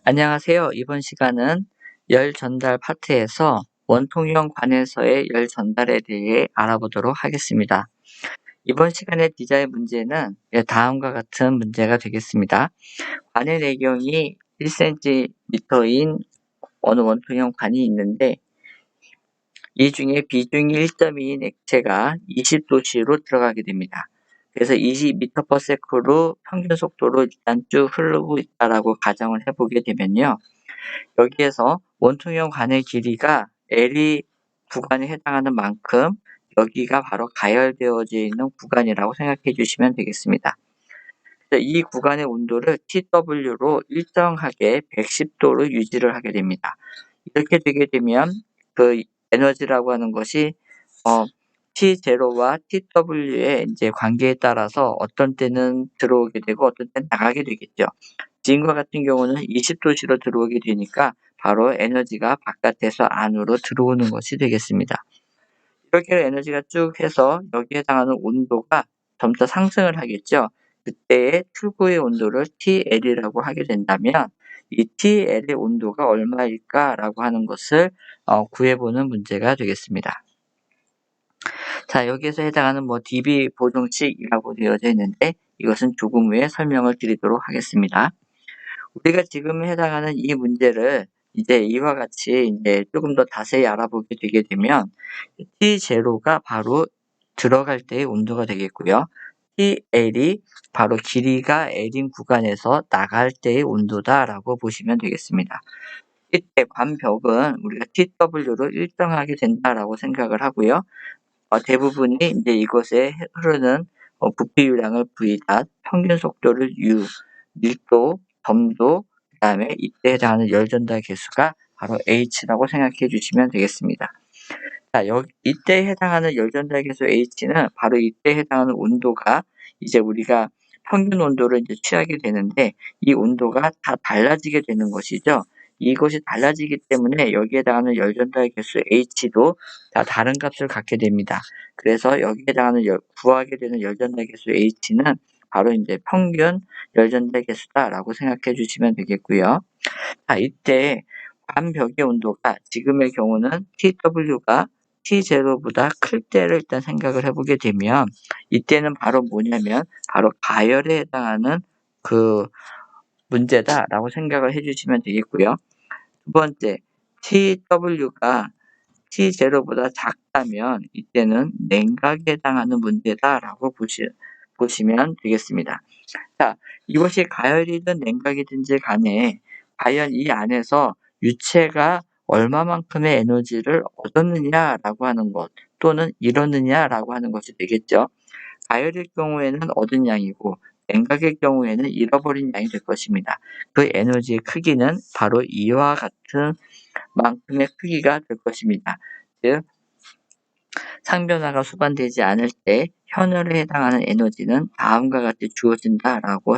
안녕하세요. 이번 시간은 열 전달 파트에서 원통형 관에서의 열 전달에 대해 알아보도록 하겠습니다. 이번 시간의 디자인 문제는 다음과 같은 문제가 되겠습니다. 관의 내경이 1cm인 어느 원통형 관이 있는데 이 중에 비중이 1.2인 액체가 20도씨로 들어가게 됩니다. 그래서 20m/s로 평균 속도로 일단 쭉 흐르고 있다라고 가정을 해보게 되면요. 여기에서 원통형 관의 길이가 L이 구간에 해당하는 만큼 여기가 바로 가열되어져 있는 구간이라고 생각해 주시면 되겠습니다. 이 구간의 온도를 TW로 일정하게 110도로 유지를 하게 됩니다. 이렇게 되게 되면 그 에너지라고 하는 것이 T0와 TW의 이제 관계에 따라서 어떤 때는 들어오게 되고 어떤 때는 나가게 되겠죠. 지금과 같은 경우는 20도씨로 들어오게 되니까 바로 에너지가 바깥에서 안으로 들어오는 것이 되겠습니다. 이렇게 에너지가 쭉 해서 여기에 해당하는 온도가 점차 상승을 하겠죠. 그때의 출구의 온도를 TL이라고 하게 된다면 이 TL의 온도가 얼마일까라고 하는 것을 구해보는 문제가 되겠습니다. 자, 여기에서 해당하는 dB 보정식이라고 되어져 있는데 이것은 조금 후에 설명을 드리도록 하겠습니다. 우리가 지금 해당하는 이 문제를 이제 이와 같이 이제 조금 더 자세히 알아보게 되게 되면 T0가 바로 들어갈 때의 온도가 되겠고요. TL이 바로 길이가 L인 구간에서 나갈 때의 온도다라고 보시면 되겠습니다. 이때 관벽은 우리가 TW로 일정하게 된다라고 생각을 하고요. 대부분이 이제 이곳에 흐르는 부피유량을 V, 평균 속도를 U, 밀도, 점도, 그 다음에 이때 해당하는 열 전달 개수가 바로 H라고 생각해 주시면 되겠습니다. 자, 이때 해당하는 열 전달 개수 H는 바로 이때 해당하는 온도가 이제 우리가 평균 온도를 이제 취하게 되는데 이 온도가 다 달라지게 되는 것이죠. 이것이 달라지기 때문에 여기에 해당하는 열 전달 개수 H도 다 다른 값을 갖게 됩니다. 그래서 여기에 해당하는 구하게 되는 열 전달 개수 H는 바로 이제 평균 열 전달 개수다라고 생각해 주시면 되겠고요. 자, 이때 관벽의 온도가 지금의 경우는 TW가 T0보다 클 때를 일단 생각을 해보게 되면 이때는 바로 뭐냐면 바로 가열에 해당하는 그 문제다라고 생각을 해주시면 되겠고요. 두 번째, TW가 T0보다 작다면 이때는 냉각에 해당하는 문제다라고 보시면 되겠습니다. 자, 이것이 가열이든 냉각이든지 간에 과연 이 안에서 유체가 얼마만큼의 에너지를 얻었느냐라고 하는 것 또는 잃었느냐라고 하는 것이 되겠죠. 가열일 경우에는 얻은 양이고 냉각의 경우에는 잃어버린 양이 될 것입니다. 그 에너지의 크기는 바로 이와 같은 만큼의 크기가 될 것입니다. 즉 상변화가 수반되지 않을 때 현열에 해당하는 에너지는 다음과 같이 주어진다라고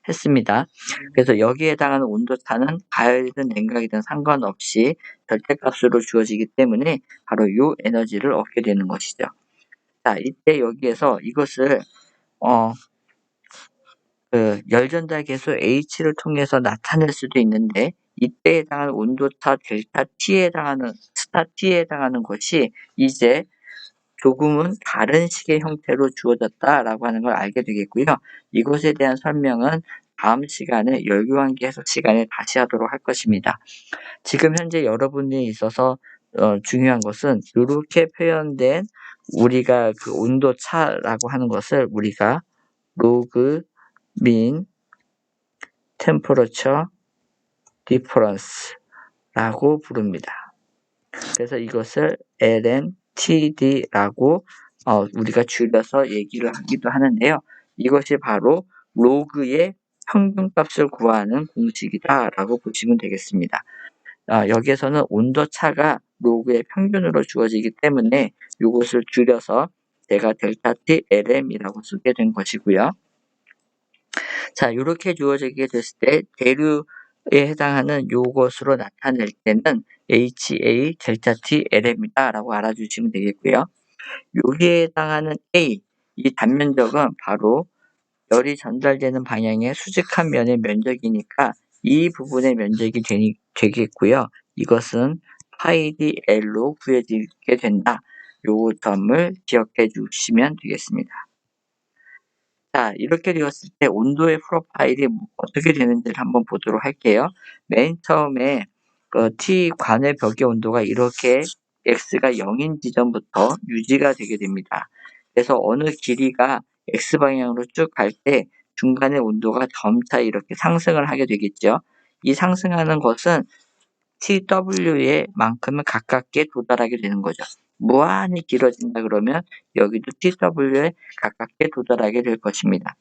했습니다. 그래서 여기에 해당하는 온도차는 가열이든 냉각이든 상관없이 절대값으로 주어지기 때문에 바로 이 에너지를 얻게 되는 것이죠. 자, 이때 여기에서 이것을 열 전달 계수 H를 통해서 나타낼 수도 있는데 이때에 해당하는 온도차 델타 T에 해당하는 스타 T에 해당하는 것이 이제 조금은 다른 식의 형태로 주어졌다라고 하는 걸 알게 되겠고요. 이것에 대한 설명은 다음 시간에 열교환기 해석 시간에 다시 하도록 할 것입니다. 지금 현재 여러분에 있어서 중요한 것은 이렇게 표현된 우리가 그 온도차라고 하는 것을 우리가 로그 민 템퍼러처 디퍼런스라고 부릅니다. 그래서 이것을 LNTD라고 우리가 줄여서 얘기를 하기도 하는데요. 이것이 바로 로그의 평균값을 구하는 공식이다라고 보시면 되겠습니다. 여기에서는 온도차가 로그의 평균으로 주어지기 때문에 이것을 줄여서 제가 델타 T LM이라고 쓰게 된 것이고요. 자, 이렇게 주어지게 됐을 때 대류에 해당하는 요것으로 나타낼 때는 HA 델타 T LM이다라고 알아주시면 되겠고요. 여기에 해당하는 A, 이 단면적은 바로 열이 전달되는 방향의 수직한 면의 면적이니까 이 부분의 면적이 되겠고요. 이것은 파이디 L로 구해지게 된다. 요 점을 기억해 주시면 되겠습니다. 자, 이렇게 되었을 때 온도의 프로파일이 어떻게 되는지를 한번 보도록 할게요. 맨 처음에 T 관의 벽의 온도가 이렇게 X가 0인 지점부터 유지가 되게 됩니다. 그래서 어느 길이가 X방향으로 쭉 갈 때 중간의 온도가 점차 이렇게 상승을 하게 되겠죠. 이 상승하는 것은 TW에 만큼은 가깝게 도달하게 되는 거죠. 무한히 길어진다 그러면 여기도 TW에 가깝게 도달하게 될 것입니다.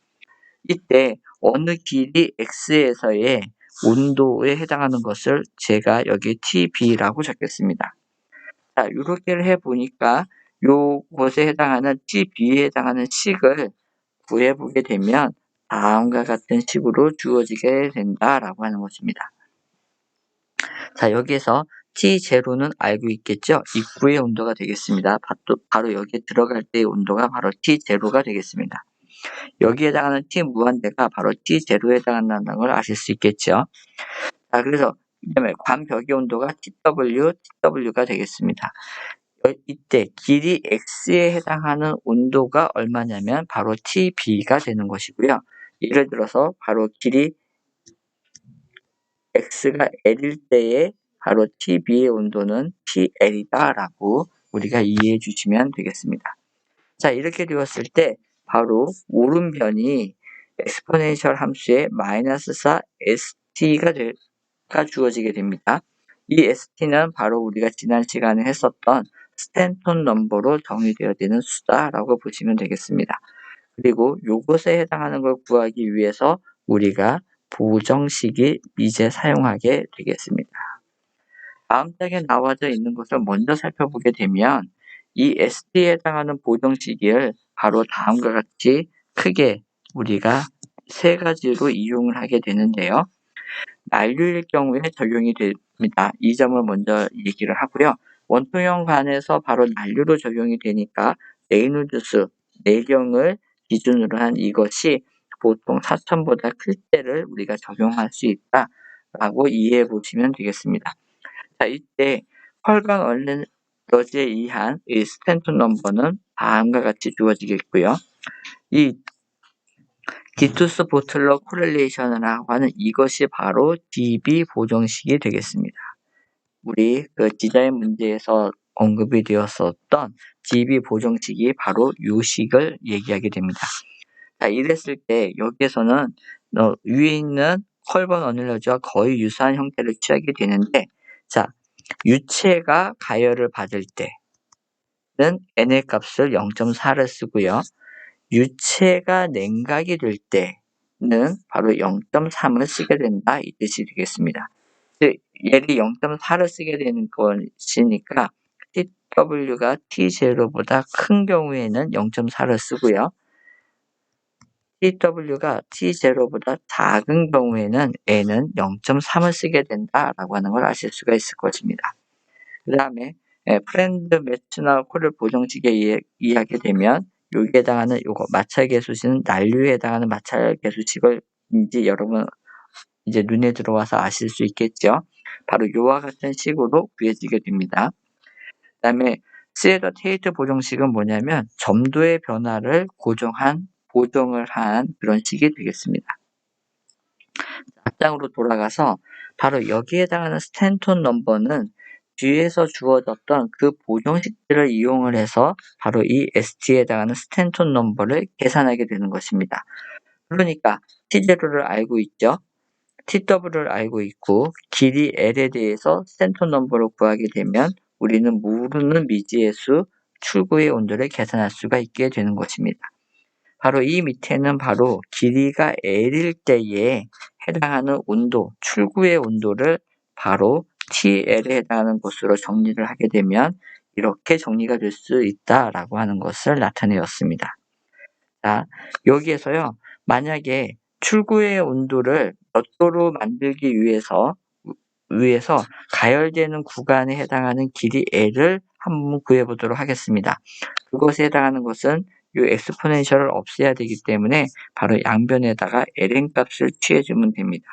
이때 어느 길이 X에서의 온도에 해당하는 것을 제가 여기 TB라고 적겠습니다. 자, 이렇게 해보니까 요것에 해당하는 TB에 해당하는 식을 구해보게 되면 다음과 같은 식으로 주어지게 된다라고 하는 것입니다. 자, 여기에서 T0는 알고 있겠죠? 입구의 온도가 되겠습니다. 바로 여기에 들어갈 때의 온도가 바로 T0가 되겠습니다. 여기에 해당하는 T 무한대가 바로 T0에 해당한다는 걸 아실 수 있겠죠? 자, 그래서 그다음에 관벽의 온도가 TW가 되겠습니다. 이때 길이 X에 해당하는 온도가 얼마냐면 바로 TB가 되는 것이고요. 예를 들어서 바로 길이 X가 L일 때에 바로 TB의 온도는 TL이다라고 우리가 이해해 주시면 되겠습니다. 자, 이렇게 되었을 때 바로 오른변이 엑스포넨셜 함수의 -4 ST가 주어지게 됩니다. 이 ST는 바로 우리가 지난 시간에 했었던 스탠톤 넘버로 정의되어야 되는 수다라고 보시면 되겠습니다. 그리고 요것에 해당하는 걸 구하기 위해서 우리가 보정식이 이제 사용하게 되겠습니다. 다음 장에 나와져 있는 것을 먼저 살펴보게 되면 이 ST에 해당하는 보정식을 바로 다음과 같이 크게 우리가 세 가지로 이용을 하게 되는데요. 난류일 경우에 적용이 됩니다. 이 점을 먼저 얘기를 하고요. 원통형 관에서 바로 난류로 적용이 되니까 레이놀드수 내경을 기준으로 한 이것이 보통 4,000보다 클 때를 우리가 적용할 수 있다라고 이해해 보시면 되겠습니다. 자, 이때 혈관 얼레너지에 의한 이 스탠톤 넘버는 다음과 같이 주어지겠고요. 이 디투스 보틀러 코렐레이션이라고 하는 이것이 바로 DB 보정식이 되겠습니다. 우리 디자인 문제에서 언급이 되었었던 DB 보정식이 바로 이 식을 얘기하게 됩니다. 자, 이랬을 때 여기에서는 위에 있는 컬번 어닐러지와 거의 유사한 형태를 취하게 되는데, 자, 유체가 가열을 받을 때는 n의 값을 0.4를 쓰고요. 유체가 냉각이 될 때는 바로 0.3을 쓰게 된다 이 뜻이 되겠습니다. 즉 얘를 0.4를 쓰게 되는 것이니까 TW가 T0보다 큰 경우에는 0.4를 쓰고요. TW가 T0보다 작은 경우에는 N은 0.3을 쓰게 된다라고 하는 걸 아실 수가 있을 것입니다. 그 다음에 프렌드 매츠나 코를 보정식에 의하게 되면 여기에 해당하는 요거 마찰계수식은 난류에 해당하는 마찰계수식을 이제 여러분 이제 눈에 들어와서 아실 수 있겠죠. 바로 요와 같은 식으로 구해지게 됩니다. 그 다음에 스웨더 테이트 보정식은 뭐냐면 점도의 변화를 보정을 한 그런 식이 되겠습니다. 앞장으로 돌아가서 바로 여기에 해당하는 스탠톤 넘버는 뒤에서 주어졌던 그 보정식들을 이용을 해서 바로 이 ST에 해당하는 스탠톤 넘버를 계산하게 되는 것입니다. 그러니까 T0를 알고 있죠. TW를 알고 있고 길이 L에 대해서 스탠톤 넘버로 구하게 되면 우리는 모르는 미지의 수 출구의 온도를 계산할 수가 있게 되는 것입니다. 바로 이 밑에는 바로 길이가 L일 때에 해당하는 온도, 출구의 온도를 바로 TL에 해당하는 것으로 정리를 하게 되면 이렇게 정리가 될 수 있다라고 하는 것을 나타내었습니다. 자, 여기에서요, 만약에 출구의 온도를 몇 도로 만들기 위해서 가열되는 구간에 해당하는 길이 L을 한번 구해보도록 하겠습니다. 그것에 해당하는 것은 이 엑스포넨셜을 없애야 되기 때문에 바로 양변에다가 ln 값을 취해주면 됩니다.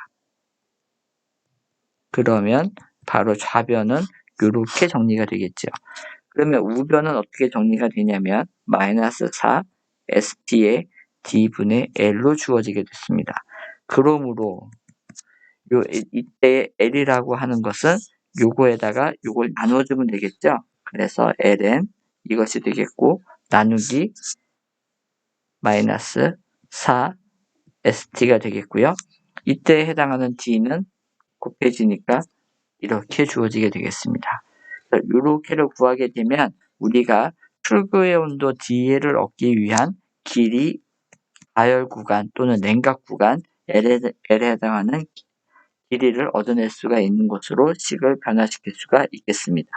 그러면 바로 좌변은 이렇게 정리가 되겠죠. 그러면 우변은 어떻게 정리가 되냐면 마이너스 4 st의 d분의 l로 주어지게 됐습니다. 그러므로 이때 l이라고 하는 것은 요거에다가 요걸 나눠주면 되겠죠. 그래서 ln 이것이 되겠고 나누기 마이너스 4 st가 되겠고요. 이때 해당하는 d는 곱해지니까 이렇게 주어지게 되겠습니다. 이렇게를 구하게 되면 우리가 출구의 온도 dL을 얻기 위한 길이 가열 구간 또는 냉각 구간 L에 해당하는 길이를 얻어낼 수가 있는 것으로 식을 변화시킬 수가 있겠습니다.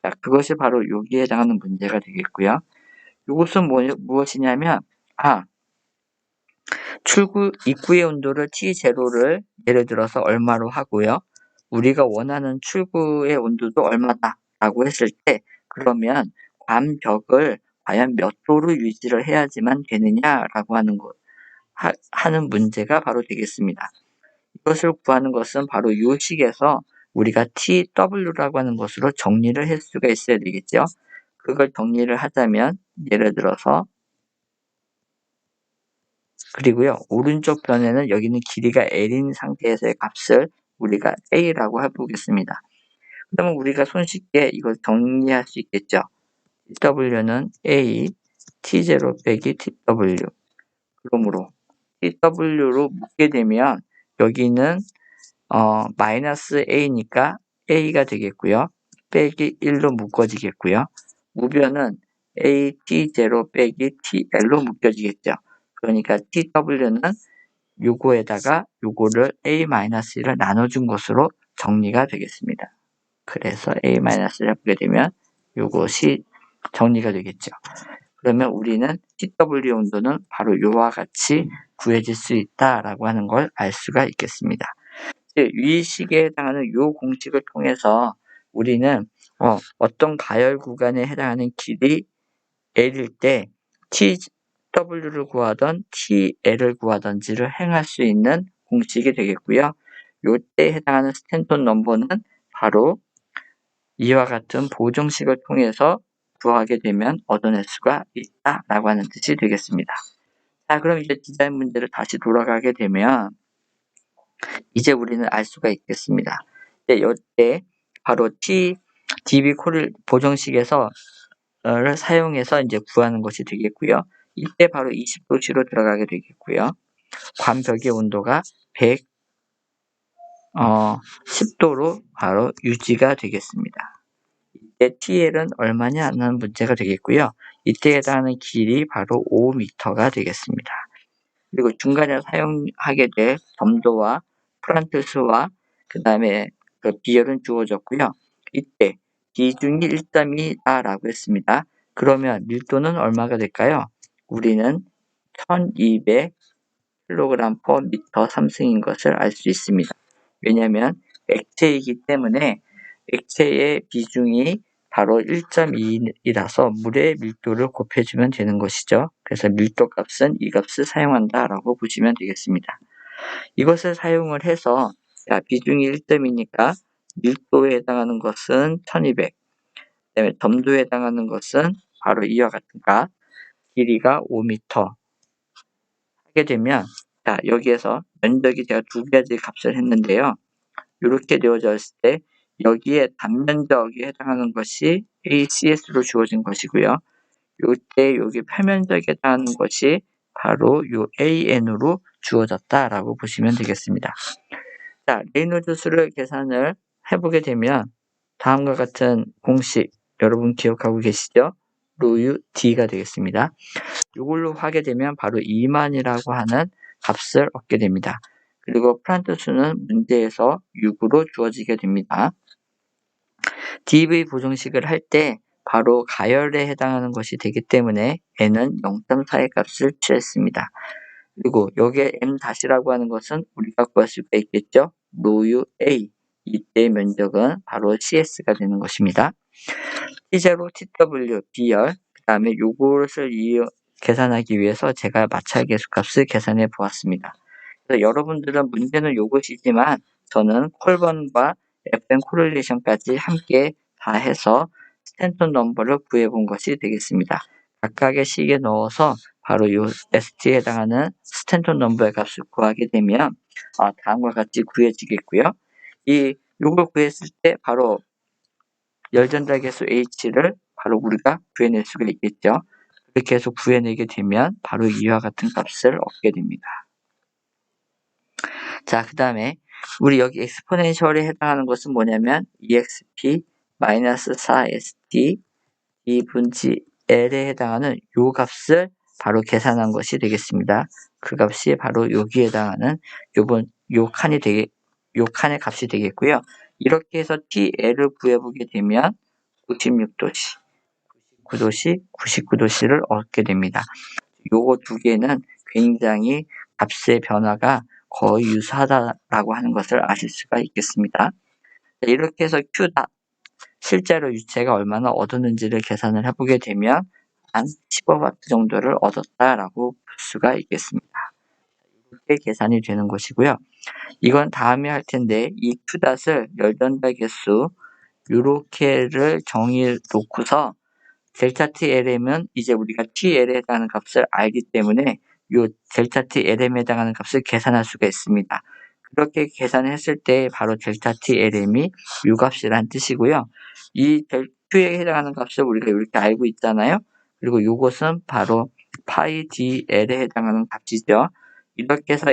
자, 그것이 바로 여기에 해당하는 문제가 되겠고요. 이것은 무엇이냐면 입구의 온도를 T0를 예를 들어서 얼마로 하고요. 우리가 원하는 출구의 온도도 얼마다라고 했을 때 그러면 관벽을 과연 몇 도로 유지를 해야지만 되느냐라고 하는 문제가 바로 되겠습니다. 이것을 구하는 것은 바로 이 식에서 우리가 TW라고 하는 것으로 정리를 할 수가 있어야 되겠죠. 그걸 정리를 하자면 예를 들어서 그리고요. 오른쪽 변에는 여기는 길이가 L인 상태에서의 값을 우리가 A라고 해보겠습니다. 그러면 우리가 손쉽게 이걸 정리할 수 있겠죠. TW는 A, T0 빼기 TW. 그러므로 TW로 묶게 되면 여기는 마이너스 A니까 A가 되겠고요. 빼기 1로 묶어지겠고요. 우변은 A, T0 빼기 TL로 묶여지겠죠. 그러니까 TW는 요거에다가 요거를 A-1을 나눠준 것으로 정리가 되겠습니다. 그래서 A-를 해보게 되면 요것이 정리가 되겠죠. 그러면 우리는 TW 온도는 바로 요와 같이 구해질 수 있다라고 하는 걸 알 수가 있겠습니다. 위 식에 해당하는 요 공식을 통해서 우리는 어떤 가열 구간에 해당하는 길이 L일 때 TW를 구하던 TL을 구하던지를 행할 수 있는 공식이 되겠고요. 요때 해당하는 스탠톤 넘버는 바로 이와 같은 보정식을 통해서 구하게 되면 얻어낼 수가 있다라고 하는 뜻이 되겠습니다. 자, 그럼 이제 디자인 문제를 다시 돌아가게 되면 이제 우리는 알 수가 있겠습니다. 이때 바로 DB 코릴 보정식에서 를 사용해서 이제 구하는 것이 되겠고요. 이때 바로 20도씨로 들어가게 되겠고요. 관벽의 온도가 10도로 바로 유지가 되겠습니다. 이때 TL은 얼마냐는 문제가 되겠고요. 이때 해당하는 길이 바로 5m가 되겠습니다. 그리고 중간에 사용하게 될 점도와 프란트 수와 그 다음에 그 비열은 주어졌고요. 이때 비중이 1.2다라고 했습니다. 그러면 밀도는 얼마가 될까요? 우리는 1200kg/m 3승인 것을 알 수 있습니다. 왜냐하면 액체이기 때문에 액체의 비중이 바로 1.2이라서 물의 밀도를 곱해주면 되는 것이죠. 그래서 밀도 값은 이 값을 사용한다라고 보시면 되겠습니다. 이것을 사용을 해서 비중이 1.2니까 밀도에 해당하는 것은 1200, 그다음에 점도에 해당하는 것은 바로 이와 같은 값, 길이가 5m 하게 되면 여기에서 면적이 제가 두 가지 값을 했는데요. 이렇게 되어져 있을 때 여기에 단면적에 해당하는 것이 ACS로 주어진 것이고요. 이때 여기 표면적에 해당하는 것이 바로 요 AN으로 주어졌다라고 보시면 되겠습니다. 자, 레이놀드 수를 계산을 해보게 되면 다음과 같은 공식 여러분 기억하고 계시죠? 로유 D가 되겠습니다. 이걸로 하게 되면 바로 2만이라고 하는 값을 얻게 됩니다. 그리고 프란트 수는 문제에서 6으로 주어지게 됩니다. DV 보정식을 할 때 바로 가열에 해당하는 것이 되기 때문에 n은 0.4의 값을 취했습니다. 그리고 여기에 m-라고 하는 것은 우리가 구할 수가 있겠죠. 로유 A, 이때의 면적은 바로 CS가 되는 것입니다. T0, TW, B열, 그 다음에 요것을 계산하기 위해서 제가 마찰계수 값을 계산해 보았습니다. 그래서 여러분들은 문제는 요것이지만 저는 콜번과 FM 코릴레이션까지 함께 다 해서 스탠턴 넘버를 구해본 것이 되겠습니다. 각각의 식에 넣어서 바로 요 ST에 해당하는 스탠턴 넘버의 값을 구하게 되면 다음과 같이 구해지겠고요. 요걸 구했을 때 바로 열전달 계수 H를 바로 우리가 구해낼 수가 있겠죠. 그렇게 해서 구해내게 되면 바로 이와 같은 값을 얻게 됩니다. 자, 그 다음에 우리 여기 엑스포넨셜에 해당하는 것은 뭐냐면 exp-4st 이분지 L에 해당하는 요 값을 바로 계산한 것이 되겠습니다. 그 값이 바로 여기에 해당하는 요 칸의 값이 되겠고요. 이렇게 해서 TL을 구해보게 되면 96도씨, 99도씨, 99도씨를 얻게 됩니다. 요거 두 개는 굉장히 값의 변화가 거의 유사하다라고 하는 것을 아실 수가 있겠습니다. 이렇게 해서 Q 실제로 유체가 얼마나 얻었는지를 계산을 해보게 되면 한 15W 정도를 얻었다라고 볼 수가 있겠습니다. 이렇게 계산이 되는 것이고요. 이건 다음에 할 텐데 이 Q닷을 열전달 개수 요렇게를 정의 놓고서 델타 TLM은 이제 우리가 TL에 해당하는 값을 알기 때문에 요 델타 TLM에 해당하는 값을 계산할 수가 있습니다. 그렇게 계산했을 때 바로 델타 TLM이 요 값이란 뜻이고요. 이 Q에 해당하는 값을 우리가 이렇게 알고 있잖아요. 그리고 요것은 바로 파이 DL에 해당하는 값이죠. 이렇게 해서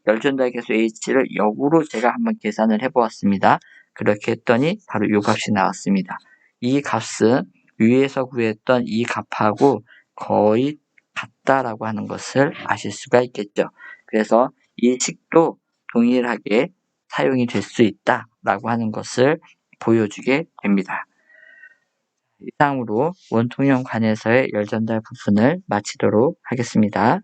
열전달 계수 H를 역으로 제가 한번 계산을 해보았습니다. 그렇게 했더니 바로 요 값이 나왔습니다. 이 값은 위에서 구했던 이 값하고 거의 같다라고 하는 것을 아실 수가 있겠죠. 그래서 이 식도 동일하게 사용이 될 수 있다라고 하는 것을 보여주게 됩니다. 이상으로 원통형 관에서의 열전달 부분을 마치도록 하겠습니다.